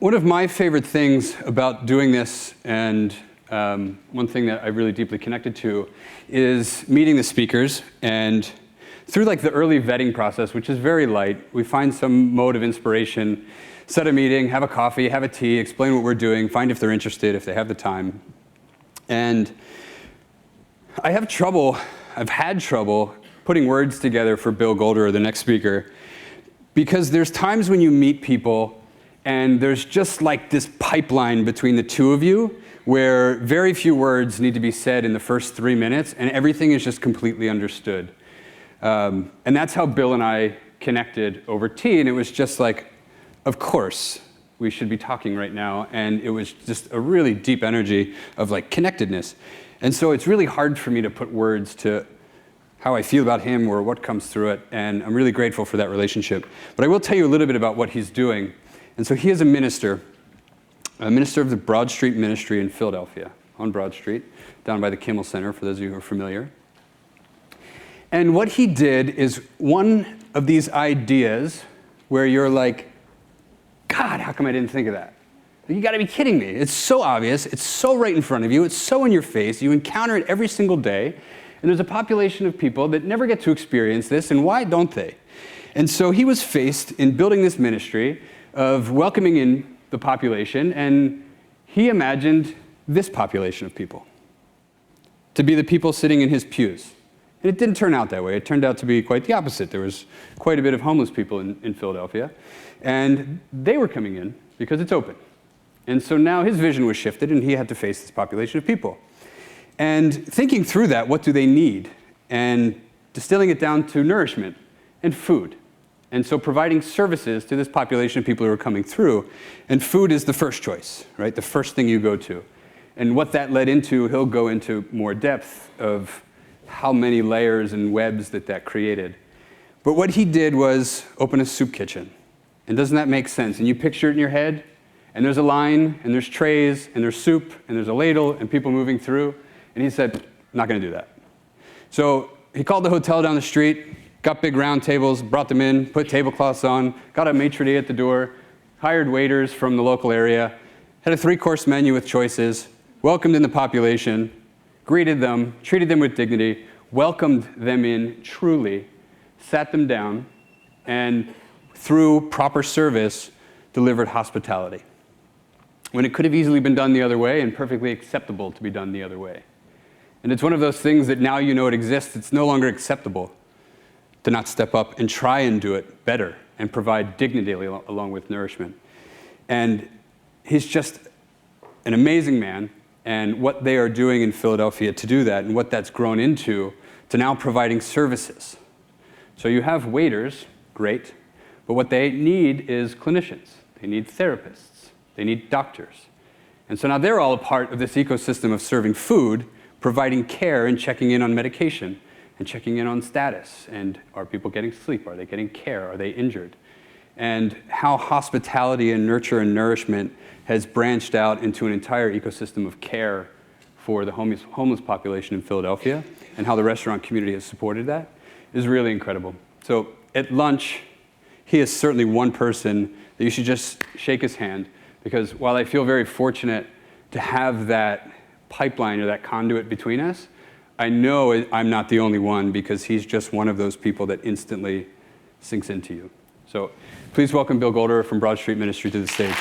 One of my favorite things about doing this, and one thing that I really deeply connected to, is meeting the speakers. And through like the early vetting process, which is very light, we find some mode of inspiration, set a meeting, have a coffee, have a tea, explain what we're doing, find if they're interested, if they have the time. And I've had trouble putting words together for Bill Golderer, the next speaker, because there's times when you meet people and there's just like this pipeline between the two of you where very few words need to be said in the first 3 minutes and everything is just completely understood. And that's how Bill and I connected over tea, and it was just like, of course, we should be talking right now, and it was just a really deep energy of like connectedness. And so it's really hard for me to put words to how I feel about him or what comes through it, and I'm really grateful for that relationship. But I will tell you a little bit about what he's doing. And so he is a minister of the Broad Street Ministry in Philadelphia, on Broad Street, down by the Kimmel Center, for those of you who are familiar. And what he did is one of these ideas where you're like, God, how come I didn't think of that? You gotta be kidding me. It's so obvious, it's so right in front of you, it's so in your face, you encounter it every single day, and there's a population of people that never get to experience this, and why don't they? And so he was faced in building this ministry of welcoming in the population, and he imagined this population of people to be the people sitting in his pews. And it didn't turn out that way. It turned out to be quite the opposite. There was quite a bit of homeless people in Philadelphia, and they were coming in because it's open. And so now his vision was shifted, and he had to face this population of people. And thinking through that, what do they need? And distilling it down to nourishment and food. And so providing services to this population of people who are coming through. And food is the first choice, right? The first thing you go to. And what that led into, he'll go into more depth of how many layers and webs that created. But what he did was open a soup kitchen. And doesn't that make sense? And you picture it in your head, and there's a line, and there's trays, and there's soup, and there's a ladle, and people moving through. And he said, I'm not gonna do that. So he called the hotel down the street, got big round tables, brought them in, put tablecloths on, got a maitre d' at the door, hired waiters from the local area, had a 3-course menu with choices, welcomed in the population, greeted them, treated them with dignity, welcomed them in truly, sat them down, and through proper service, delivered hospitality. When it could have easily been done the other way and perfectly acceptable to be done the other way. And it's one of those things that now you know it exists, it's no longer acceptable to not step up and try and do it better and provide dignity along with nourishment. And he's just an amazing man, and what they are doing in Philadelphia to do that and what that's grown into to now providing services. So you have waiters, great, but what they need is clinicians. They need therapists. They need doctors. And so now they're all a part of this ecosystem of serving food, providing care and checking in on medication and checking in on status. And are people getting sleep? Are they getting care? Are they injured? And how hospitality and nurture and nourishment has branched out into an entire ecosystem of care for the homeless population in Philadelphia, and how the restaurant community has supported that is really incredible. So at lunch, he is certainly one person that you should just shake his hand, because while I feel very fortunate to have that pipeline or that conduit between us, I know I'm not the only one, because he's just one of those people that instantly sinks into you. So please welcome Bill Golderer from Broad Street Ministry to the stage.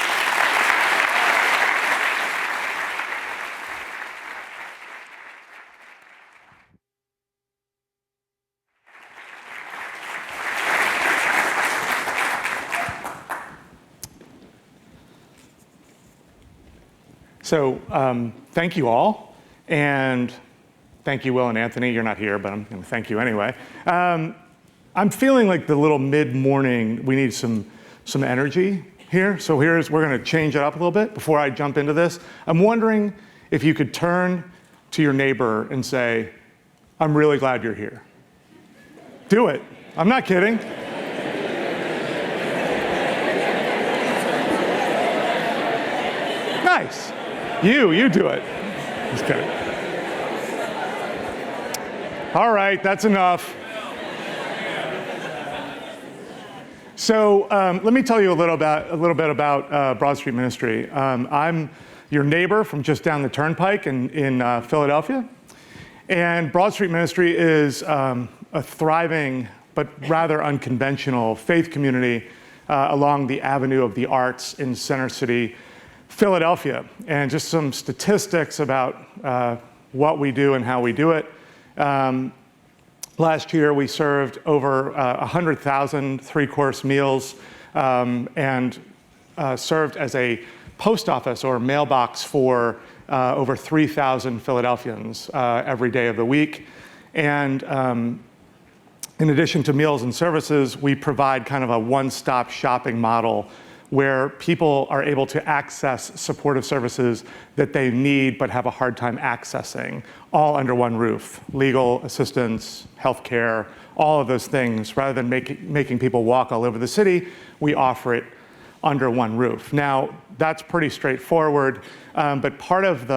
So thank you all, and thank you, Will and Anthony. You're not here, but I'm going to thank you anyway. I'm feeling like the little mid-morning, we need some energy here. So we're going to change it up a little bit before I jump into this. I'm wondering if you could turn to your neighbor and say, I'm really glad you're here. Do it. I'm not kidding. Nice. You do it. Just kidding. All right, that's enough. So let me tell you a little bit about Broad Street Ministry. I'm your neighbor from just down the turnpike in Philadelphia. And Broad Street Ministry is a thriving but rather unconventional faith community along the Avenue of the Arts in Center City, Philadelphia. And just some statistics about what we do and how we do it. Last year, we served over 100,000 three-course meals and served as a post office or mailbox for over 3,000 Philadelphians every day of the week. And in addition to meals and services, we provide kind of a one-stop shopping model where people are able to access supportive services that they need but have a hard time accessing, all under one roof. Legal assistance, healthcare, all of those things. Rather than making people walk all over the city, we offer it under one roof. Now, that's pretty straightforward, but part of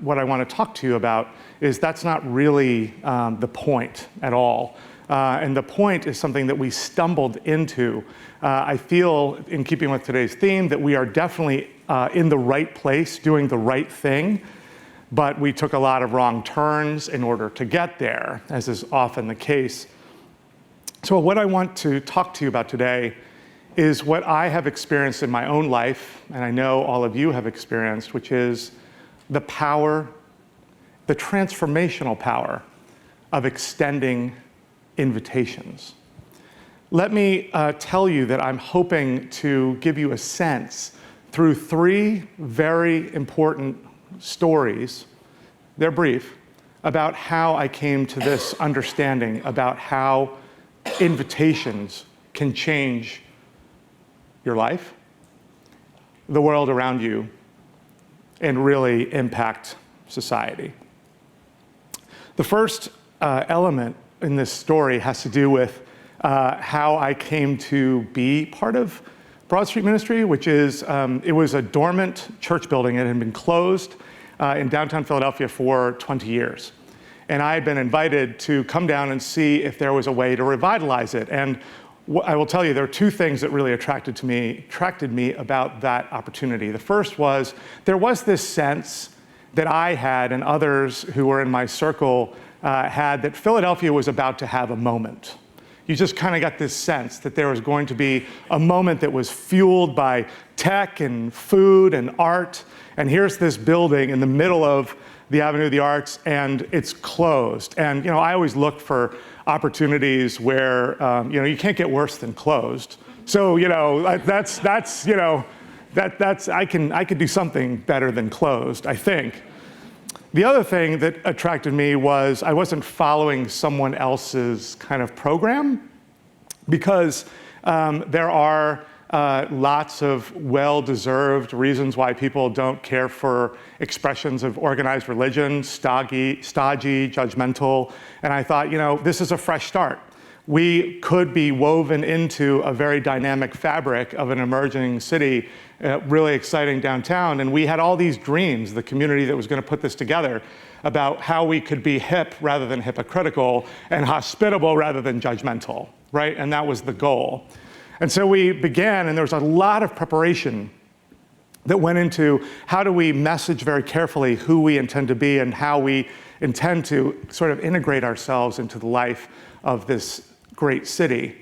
what I want to talk to you about is that's not really the point at all. And the point is something that we stumbled into. I feel, in keeping with today's theme, that we are definitely in the right place, doing the right thing, but we took a lot of wrong turns in order to get there, as is often the case. So what I want to talk to you about today is what I have experienced in my own life, and I know all of you have experienced, which is the power, the transformational power of extending invitations. Let me tell you that I'm hoping to give you a sense through three very important stories, they're brief, about how I came to this understanding about how invitations can change your life, the world around you, and really impact society. The first element in this story has to do with how I came to be part of Broad Street Ministry, which is, it was a dormant church building. It had been closed in downtown Philadelphia for 20 years. And I had been invited to come down and see if there was a way to revitalize it. And I will tell you, there are two things that really attracted me about that opportunity. The first was, there was this sense that I had and others who were in my circle had that Philadelphia was about to have a moment. You just kind of got this sense that there was going to be a moment that was fueled by tech and food and art. And here's this building in the middle of the Avenue of the Arts, and it's closed. And I always look for opportunities where you can't get worse than closed. So that's I could do something better than closed, I think. The other thing that attracted me was I wasn't following someone else's kind of program, because there are lots of well-deserved reasons why people don't care for expressions of organized religion, stodgy, judgmental. And I thought, this is a fresh start. We could be woven into a very dynamic fabric of an emerging city, really exciting downtown. And we had all these dreams, the community that was going to put this together, about how we could be hip rather than hypocritical and hospitable rather than judgmental, right? And that was the goal. And so we began, and there was a lot of preparation that went into how do we message very carefully who we intend to be and how we intend to sort of integrate ourselves into the life of this great city.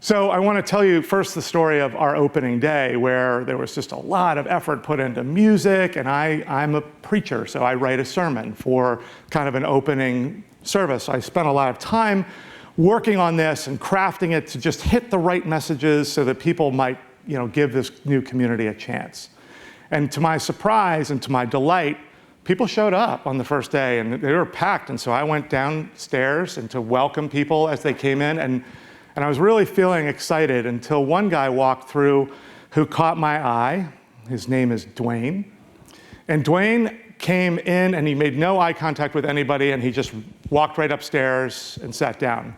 So I want to tell you first the story of our opening day, where there was just a lot of effort put into music, and I'm a preacher, so I write a sermon for kind of an opening service. I spent a lot of time working on this and crafting it to just hit the right messages so that people might, give this new community a chance. And to my surprise and to my delight, people showed up on the first day, and they were packed. And so I went downstairs and to welcome people as they came in, and I was really feeling excited until one guy walked through who caught my eye. His name is Duane. And Duane came in and he made no eye contact with anybody, and he just walked right upstairs and sat down.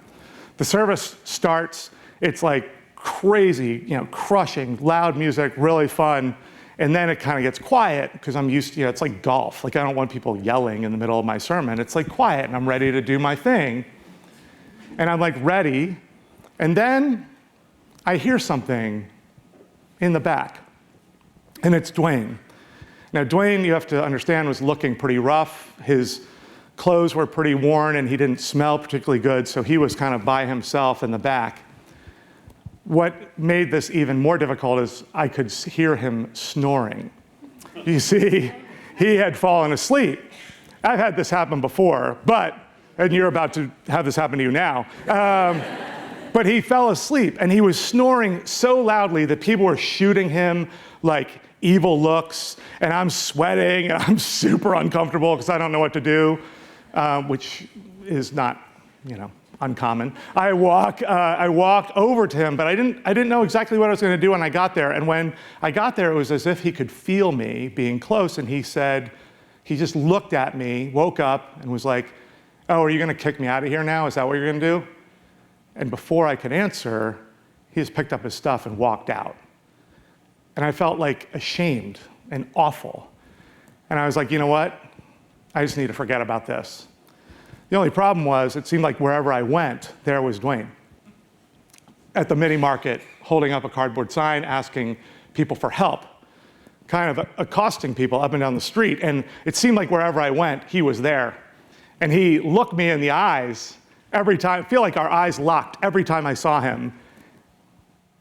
The service starts, it's like crazy, crushing, loud music, really fun. And then it kind of gets quiet because I'm used to, it's like golf. Like I don't want people yelling in the middle of my sermon. It's like quiet and I'm ready to do my thing. And I'm like ready. And then I hear something in the back, and it's Duane. Now, Duane, you have to understand, was looking pretty rough. His clothes were pretty worn, and he didn't smell particularly good, so he was kind of by himself in the back. What made this even more difficult is I could hear him snoring. You see, he had fallen asleep. I've had this happen before, and you're about to have this happen to you now. But he fell asleep, and he was snoring so loudly that people were shooting him like evil looks, and I'm sweating, and I'm super uncomfortable because I don't know what to do, which is not, uncommon. I walk over to him, but I didn't know exactly what I was going to do when I got there. And when I got there, it was as if he could feel me being close, and he just looked at me, woke up, and was like, "Oh, are you going to kick me out of here now? Is that what you're going to do?" And before I could answer, he just picked up his stuff and walked out. And I felt like ashamed and awful. And I was like, you know what? I just need to forget about this. The only problem was, it seemed like wherever I went, there was Duane. At the mini market, holding up a cardboard sign, asking people for help, kind of accosting people up and down the street. And it seemed like wherever I went, he was there. And he looked me in the eyes every time. I feel like our eyes locked every time I saw him.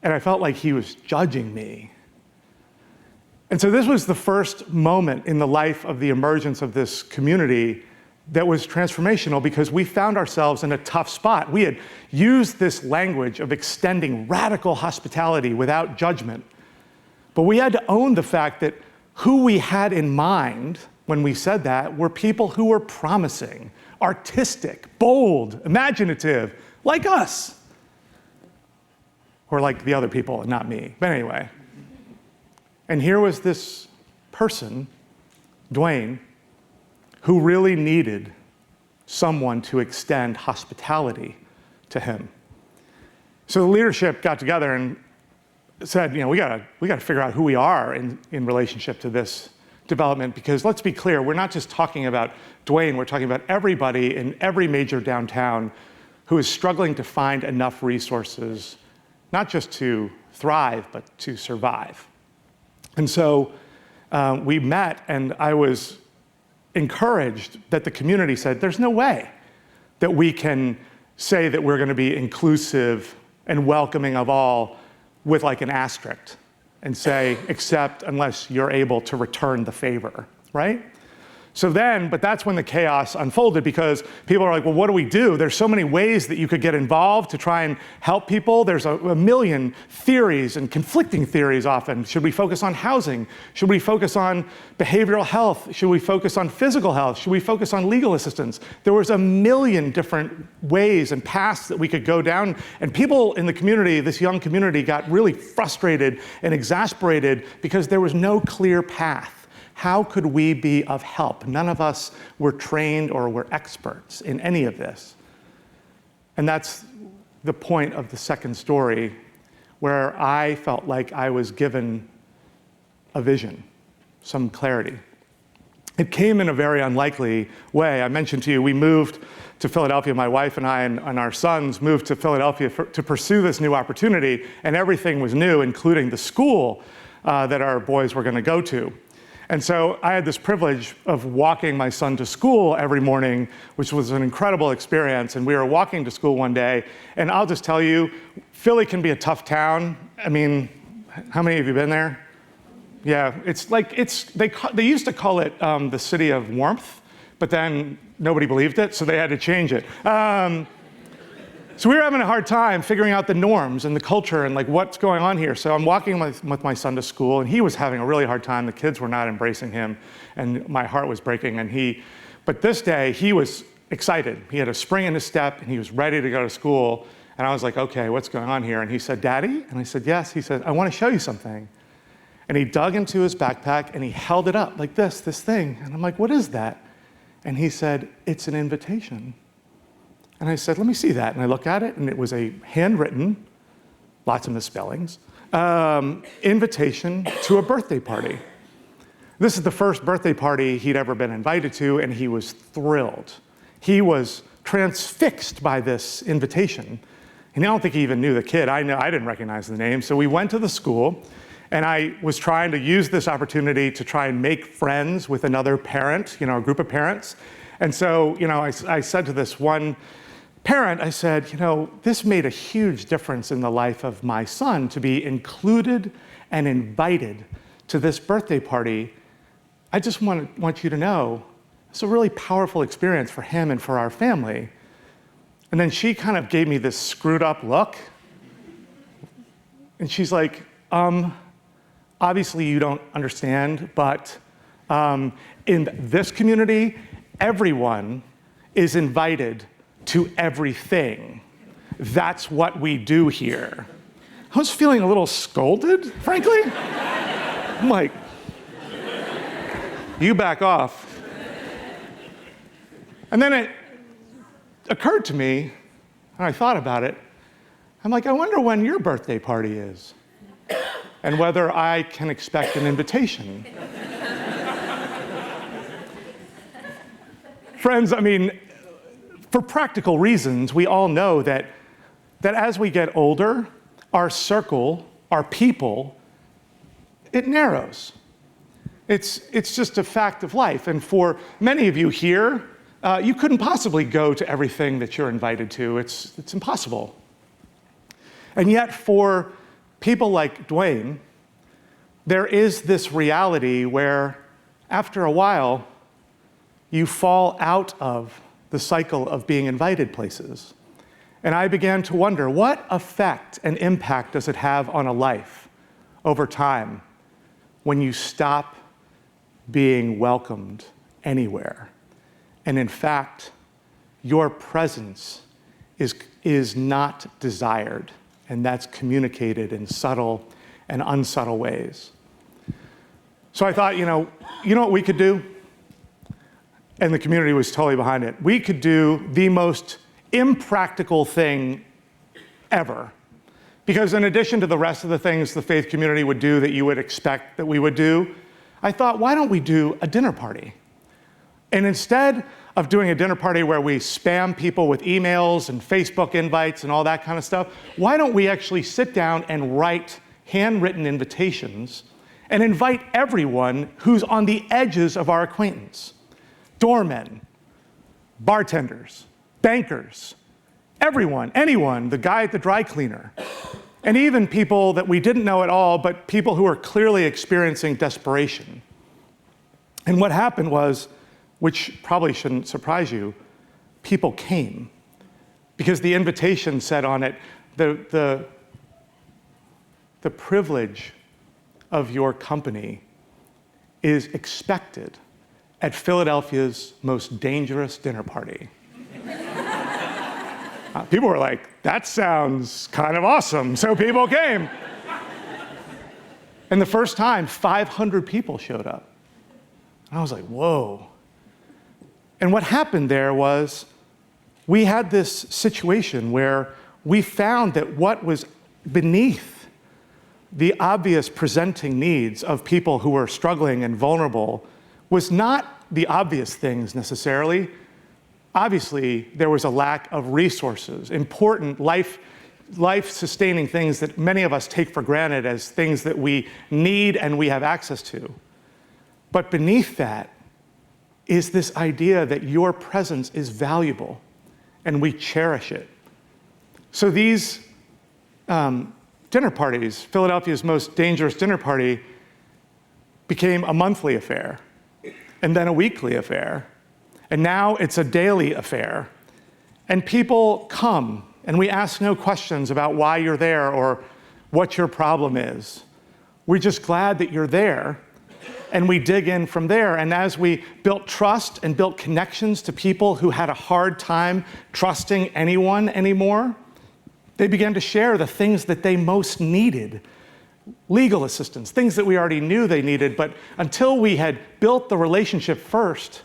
And I felt like he was judging me. And so this was the first moment in the life of the emergence of this community that was transformational, because we found ourselves in a tough spot. We had used this language of extending radical hospitality without judgment. But we had to own the fact that who we had in mind when we said that were people who were promising, artistic, bold, imaginative, like us. Or like the other people, not me. But anyway. And here was this person, Duane, who really needed someone to extend hospitality to him. So the leadership got together and said, we got to figure out who we are in relationship to this development, because let's be clear, we're not just talking about Duane, we're talking about everybody in every major downtown who is struggling to find enough resources, not just to thrive, but to survive. And so we met, and I was encouraged that the community said, there's no way that we can say that we're going to be inclusive and welcoming of all with like an asterisk and say, except unless you're able to return the favor, right? So then, but that's when the chaos unfolded, because people are like, well, what do we do? There's so many ways that you could get involved to try and help people. There's a million theories and conflicting theories often. Should we focus on housing? Should we focus on behavioral health? Should we focus on physical health? Should we focus on legal assistance? There was a million different ways and paths that we could go down. And people in the community, this young community, got really frustrated and exasperated because there was no clear path. How could we be of help? None of us were trained or were experts in any of this. And that's the point of the second story, where I felt like I was given a vision, some clarity. It came in a very unlikely way. I mentioned to you, we moved to Philadelphia, my wife and I and our sons moved to Philadelphia to pursue this new opportunity, and everything was new, including the school that our boys were going to go to. And so I had this privilege of walking my son to school every morning, which was an incredible experience. And we were walking to school one day, and I'll just tell you, Philly can be a tough town. I mean, how many of you been there? Yeah, they used to call it the city of warmth, but then nobody believed it, so they had to change it. So we were having a hard time figuring out the norms and the culture and like what's going on here. So I'm walking with my son to school, and he was having a really hard time. The kids were not embracing him, and my heart was breaking. But this day he was excited. He had a spring in his step, and he was ready to go to school. And I was like, okay, what's going on here? And he said, Daddy? And I said, yes. He said, I want to show you something. And he dug into his backpack and he held it up like this thing. And I'm like, what is that? And he said, it's an invitation. And I said, let me see that. And I looked at it, and it was a handwritten, lots of misspellings, invitation to a birthday party. This is the first birthday party he'd ever been invited to, and he was thrilled. He was transfixed by this invitation. And I don't think he even knew the kid. I didn't recognize the name. So we went to the school, and I was trying to use this opportunity to try and make friends with another parent, a group of parents. And so, I said to this one parent, I said, this made a huge difference in the life of my son to be included and invited to this birthday party. I just want you to know, it's a really powerful experience for him and for our family. And then she kind of gave me this screwed up look. And she's like, obviously you don't understand, but in this community, everyone is invited to everything. That's what we do here. I was feeling a little scolded, frankly. I'm like, you back off. And then it occurred to me, and I thought about it, I'm like, I wonder when your birthday party is, and whether I can expect an invitation. Friends, for practical reasons, we all know that as we get older, our circle, our people, it narrows. It's just a fact of life. And for many of you here, you couldn't possibly go to everything that you're invited to. It's impossible. And yet for people like Duane, there is this reality where after a while, you fall out of the cycle of being invited places. And I began to wonder, what effect and impact does it have on a life over time when you stop being welcomed anywhere? And in fact, your presence is not desired, and that's communicated in subtle and unsubtle ways. So I thought, you know what we could do? And the community was totally behind it. We could do the most impractical thing ever. Because in addition to the rest of the things the faith community would do that you would expect that we would do, I thought, why don't we do a dinner party? And instead of doing a dinner party where we spam people with emails and Facebook invites and all that kind of stuff, why don't we actually sit down and write handwritten invitations and invite everyone who's on the edges of our acquaintance? Doormen, bartenders, bankers, everyone, anyone, the guy at the dry cleaner, and even people that we didn't know at all, but people who are clearly experiencing desperation. And what happened was, which probably shouldn't surprise you, people came. Because the invitation said on it, the privilege of your company is expected at Philadelphia's most dangerous dinner party. People were like, that sounds kind of awesome, so people came. And the first time, 500 people showed up. And I was like, whoa. And what happened there was we had this situation where we found that what was beneath the obvious presenting needs of people who were struggling and vulnerable was not the obvious things necessarily. Obviously, there was a lack of resources, important life-sustaining things that many of us take for granted as things that we need and we have access to. But beneath that is this idea that your presence is valuable and we cherish it. So these dinner parties, Philadelphia's most dangerous dinner party, became a monthly affair, and then a weekly affair, and now it's a daily affair. And people come, and we ask no questions about why you're there or what your problem is. We're just glad that you're there, and we dig in from there. And as we built trust and built connections to people who had a hard time trusting anyone anymore, they began to share the things that they most needed. Legal assistance, things that we already knew they needed, but until we had built the relationship first,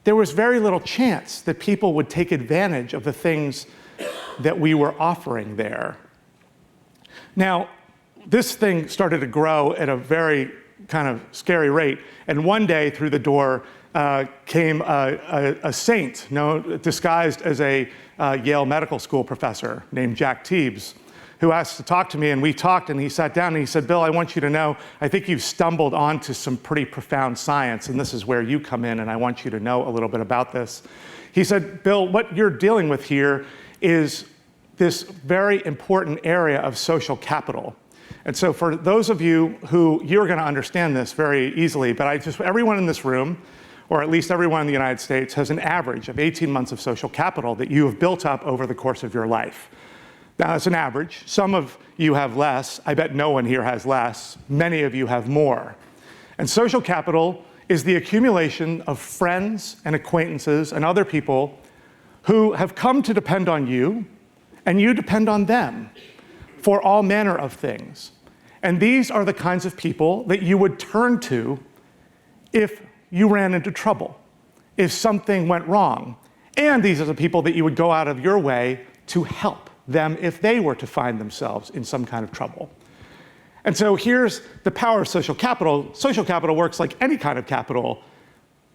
there was very little chance that people would take advantage of the things that we were offering there. Now, this thing started to grow at a very kind of scary rate, and one day through the door came a saint, disguised as a Yale Medical School professor named Jack Teebs, who asked to talk to me, and we talked, and he sat down and he said, Bill, I want you to know, I think you've stumbled onto some pretty profound science, and this is where you come in, and I want you to know a little bit about this. He said, Bill, what you're dealing with here is this very important area of social capital. And so for those of you who, you're gonna understand this very easily, but everyone in this room, or at least everyone in the United States, has an average of 18 months of social capital that you have built up over the course of your life. Now, that's an average. Some of you have less. I bet no one here has less. Many of you have more. And social capital is the accumulation of friends and acquaintances and other people who have come to depend on you, and you depend on them for all manner of things. And these are the kinds of people that you would turn to if you ran into trouble, if something went wrong. And these are the people that you would go out of your way to help them if they were to find themselves in some kind of trouble. And so here's the power of social capital. Social capital works like any kind of capital.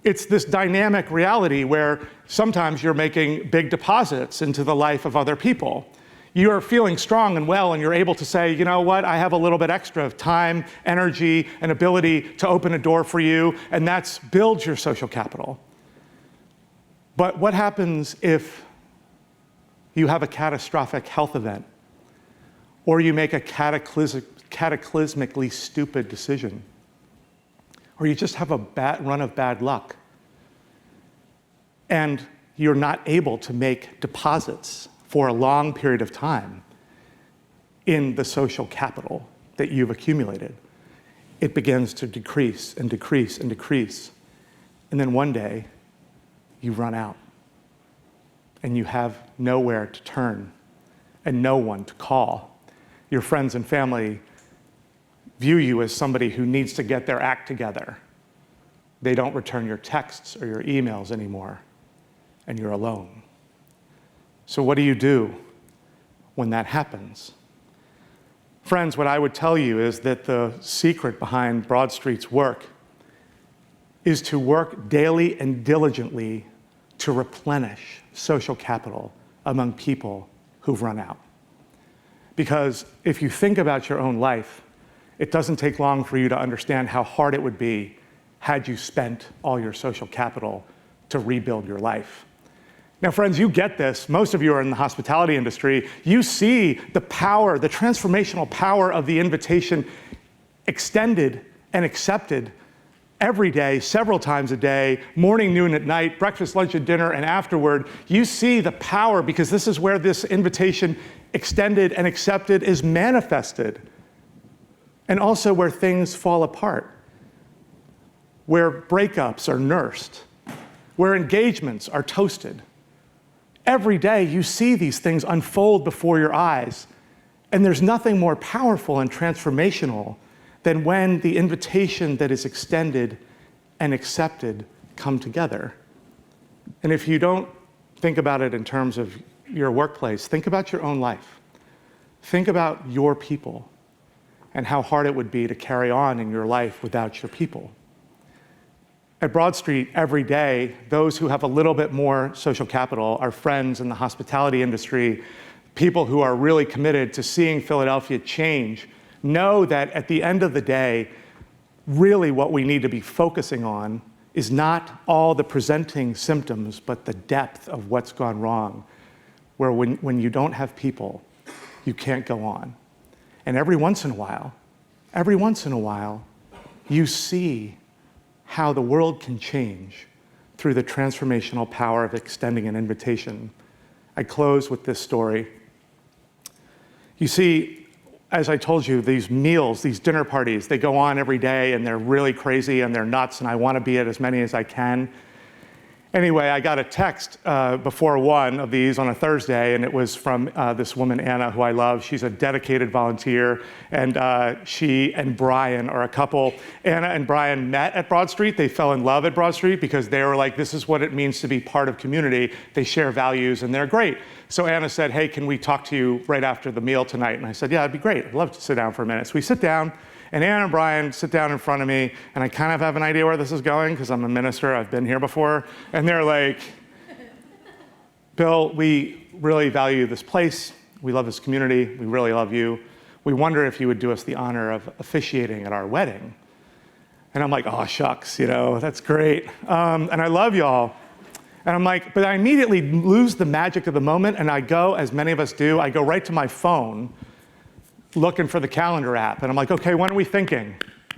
It's this dynamic reality where sometimes you're making big deposits into the life of other people. You're feeling strong and well, and you're able to say, you know what, I have a little bit extra of time, energy, and ability to open a door for you, and that builds your social capital. But what happens if you have a catastrophic health event, or you make a cataclysmically stupid decision, or you just have a bad run of bad luck, and you're not able to make deposits for a long period of time in the social capital that you've accumulated? It begins to decrease and decrease and decrease. And then one day, you run out. And you have nowhere to turn and no one to call. Your friends and family view you as somebody who needs to get their act together. They don't return your texts or your emails anymore, and you're alone. So what do you do when that happens? Friends, what I would tell you is that the secret behind Broad Street's work is to work daily and diligently to replenish social capital among people who've run out. Because if you think about your own life, it doesn't take long for you to understand how hard it would be had you spent all your social capital to rebuild your life. Now, friends, you get this. Most of you are in the hospitality industry. You see the power, the transformational power of the invitation extended and accepted every day, several times a day, morning, noon, at night, breakfast, lunch, and dinner, and afterward. You see the power, because this is where this invitation extended and accepted is manifested. And also where things fall apart, where breakups are nursed, where engagements are toasted. Every day you see these things unfold before your eyes, and there's nothing more powerful and transformational than when the invitation that is extended and accepted come together. And if you don't think about it in terms of your workplace, think about your own life. Think about your people and how hard it would be to carry on in your life without your people. At Broad Street, every day, those who have a little bit more social capital, our friends in the hospitality industry, people who are really committed to seeing Philadelphia change, know that at the end of the day, really what we need to be focusing on is not all the presenting symptoms, but the depth of what's gone wrong, where when you don't have people, you can't go on. And every once in a while, you see how the world can change through the transformational power of extending an invitation. I close with this story. You see, as I told you, these meals, these dinner parties, they go on every day, and they're really crazy and they're nuts, and I want to be at as many as I can. Anyway, I got a text before one of these on a Thursday, and it was from this woman, Anna, who I love. She's a dedicated volunteer, and she and Brian are a couple. Anna and Brian met at Broad Street. They fell in love at Broad Street because they were like, this is what it means to be part of community. They share values, and they're great. So Anna said, hey, can we talk to you right after the meal tonight? And I said, yeah, it'd be great. I'd love to sit down for a minute. So we sit down. And Anna and Brian sit down in front of me, and I kind of have an idea where this is going because I'm a minister, I've been here before. And they're like, Bill, we really value this place. We love this community. We really love you. We wonder if you would do us the honor of officiating at our wedding. And I'm like, oh, shucks, that's great. And I love y'all. And I'm like, but I immediately lose the magic of the moment, and I go, as many of us do, I go right to my phone looking for the calendar app. And I'm like, okay, when are we thinking?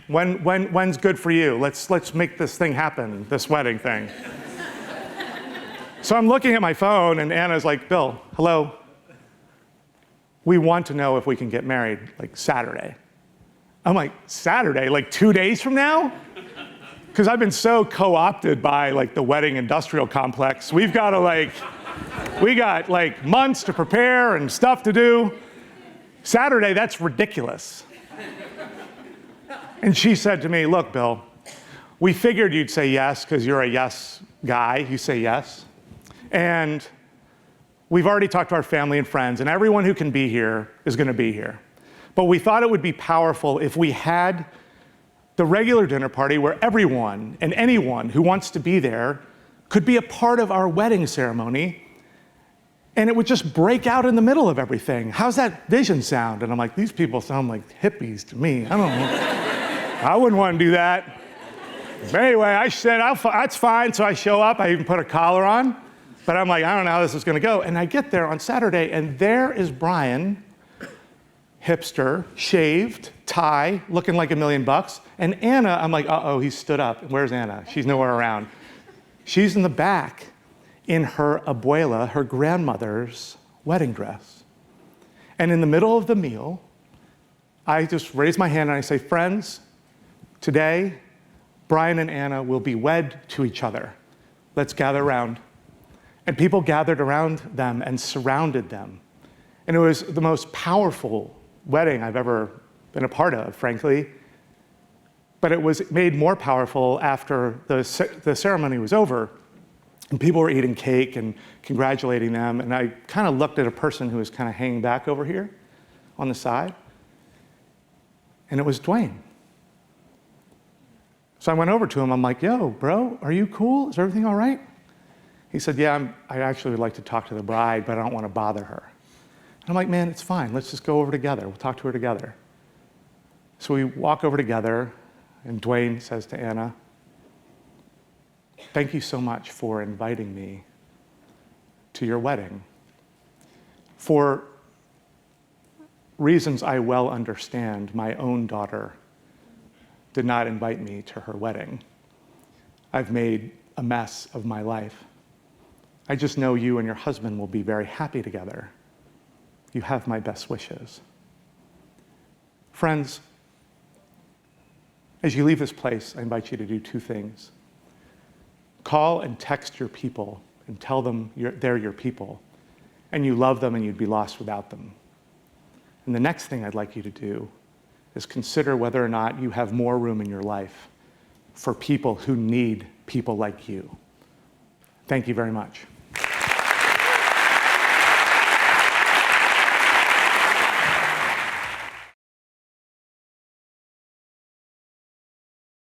When's good for you? Let's make this thing happen, this wedding thing. So I'm looking at my phone, and Anna's like, Bill, hello. We want to know if we can get married, like, Saturday. I'm like, Saturday? Like 2 days from now? Because I've been so co-opted by, like, the wedding industrial complex. We got months to prepare and stuff to do. Saturday, that's ridiculous. And she said to me, look, Bill, we figured you'd say yes because you're a yes guy. You say yes. And we've already talked to our family and friends, and everyone who can be here is going to be here. But we thought it would be powerful if we had the regular dinner party where everyone and anyone who wants to be there could be a part of our wedding ceremony, and it would just break out in the middle of everything. How's that vision sound? And I'm like, these people sound like hippies to me. I don't know. I wouldn't want to do that. But anyway, I said, that's fine. So I show up. I even put a collar on. But I'm like, I don't know how this is going to go. And I get there on Saturday, and there is Brian, hipster, shaved, tie, looking like $1 million. And Anna, I'm like, uh-oh, he stood up. Where's Anna? She's nowhere around. She's in the back in her abuela, her grandmother's wedding dress. And in the middle of the meal, I just raise my hand and I say, friends, today, Brian and Anna will be wed to each other. Let's gather around. And people gathered around them and surrounded them. And it was the most powerful wedding I've ever been a part of, frankly. But it was made more powerful after the ceremony was over. And people were eating cake and congratulating them. And I kind of looked at a person who was kind of hanging back over here on the side. And it was Duane. So I went over to him. I'm like, yo, bro, are you cool? Is everything all right? He said, yeah, I actually would like to talk to the bride, but I don't want to bother her. And I'm like, man, it's fine. Let's just go over together. We'll talk to her together. So we walk over together, and Duane says to Anna, thank you so much for inviting me to your wedding. For reasons I well understand, my own daughter did not invite me to her wedding. I've made a mess of my life. I just know you and your husband will be very happy together. You have my best wishes. Friends, as you leave this place, I invite you to do 2 things. Call and text your people and tell them they're your people, and you love them and you'd be lost without them. And the next thing I'd like you to do is consider whether or not you have more room in your life for people who need people like you. Thank you very much.